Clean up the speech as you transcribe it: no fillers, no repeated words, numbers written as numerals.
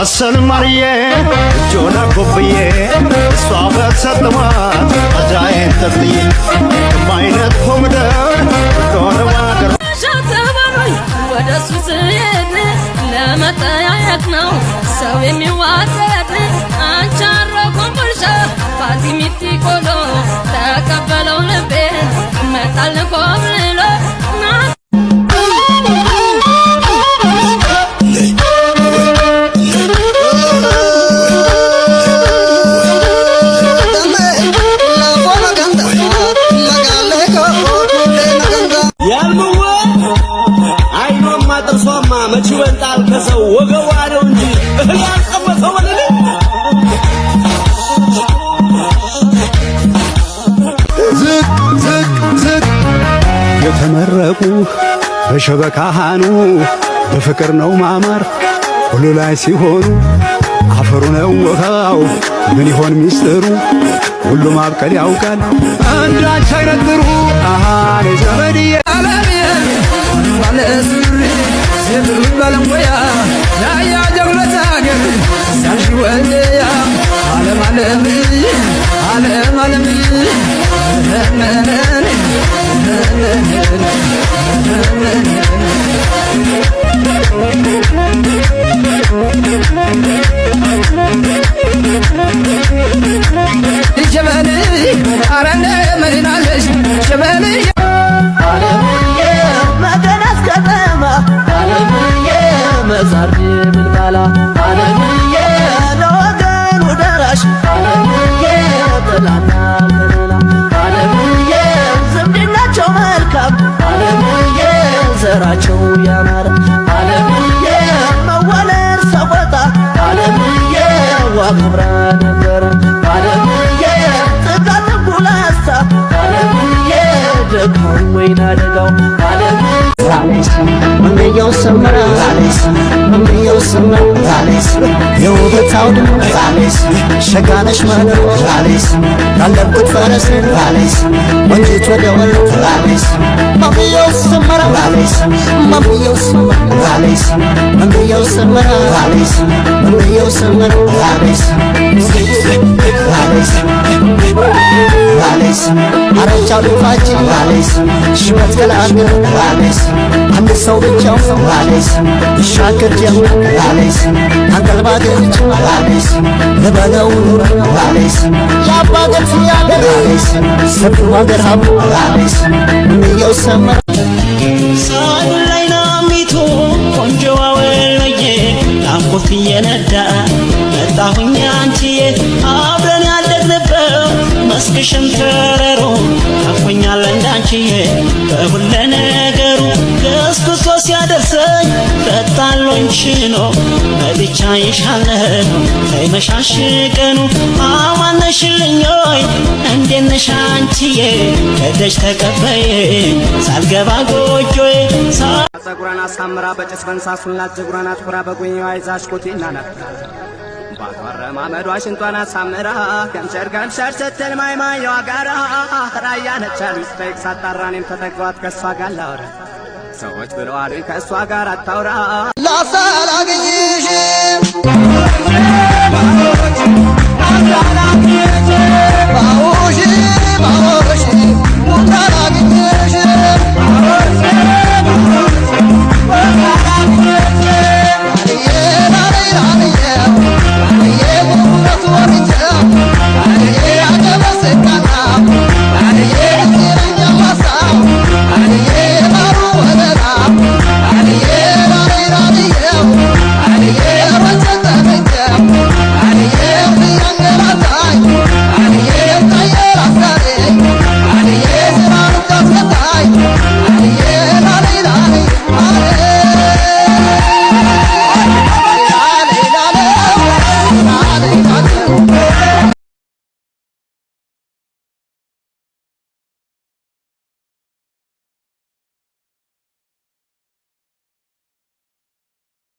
አሰልማርዬ ጆና ኮብዬ እሷ በሰጥማት አጃዬን ተጥዬ ማይነት ኮምደር ዶነ ዋገር ሻተባይ ወደሱ ስሄድ ለመጠያየቅ ነው ሰው የሚዋደድ አንቻሮ ኮምቦልሻ ፋቲሚቲ ቆሎ ተቀበለው ልቤ መጣል ኮብልሎ መች ይወጣል ከሰው ወገቧ ነው እንጂ እህል ያልቀመሰው ወለለ ዝቅ ዝቅ ዝቅ የተመረቁ በሸበካሃኑ በፍቅር ነው ማማር ሁሉ ላይ ሲሆኑ አፈሩ ነው ውሃው ምን ይሆን ሚስጥሩ ሁሉም አብቀል ያውቃል አንዳች አይነጥሩ አሃኔ ዘመድዬ Sebelum balam boya, ya jaglat agar, sashi waleya, alam alam, alam alam, Shabani, arane madinalesh, Shabani. መዛር ምንባላ አለምዬ ለወገኑ ደራሽ አለምዬ ጥላና ከለላ አለምዬ ዝምድናቸው መልካም አለምዬ ዘራቸው ያማረ አለምዬ መወለድ ሰቆጣ አለምዬ ዋክብራ ነበረ አለምዬ ጥቃት ጉላስታ አለምዬ ደጋው ወይና ደጋው አለምዬ መንገያው ሰመረ መንገያው ሰመረ የውበት አውድማ ሸጋነሽ ማነው ያለበት ፈረስ ወንጅት ወደ ወሎ መንገያው ሰመረ መንገያው ሰመረ መንገያው ሰመረ መንገያው ሰመረ አረቻው ልፋጅ ሽመት ከላገር አንድ ሰው ብቻው ይሻገር ጀምር አንቀልባገች ልበለው የአባገር ያገር ሰፊው አገር ሀቡ ምንየው ሰመር ሳዱ ላይ ናሚቱ ቆንጆዋ ወሎዬ ናፍቆት እየነዳ መጣሁኝ አንቺዬ አብረን ያደግንበት መስክሽም ተረሮ ናፍቆኛል እንዳንቺዬ በሁለ ነገሩ ገስግሶ ሲያደርሰኝ ፈጣሎኝ ነው መጥቻ ይሻለሁ ሳይመሻሽ ቀኑ አማነሽልኝ ሆይ እንዴት ነሽ አንቺዬ ከደጅ ተቀበዬ ሳልገባ ጎጆዬ ፀጉሯን አሳምራ በጭስ በንሳሱላት ጀጉሯን አትኩራ በጎኛዋ ይዛሽ ኮቴና ናት ባቷረማመዷ ሽንቷን አሳምራ ከምሸር ከምሸር ስትል ማይማየዋ ጋራ ራያ ነቻሉ ስጠይቅ ሳጣራ እኔም ተጠጋኋት ከእሷ ጋር ላውራ ሰዎች ብለዋሉኝ ከእሷ ጋር አታውራ ላሳላገኝሽ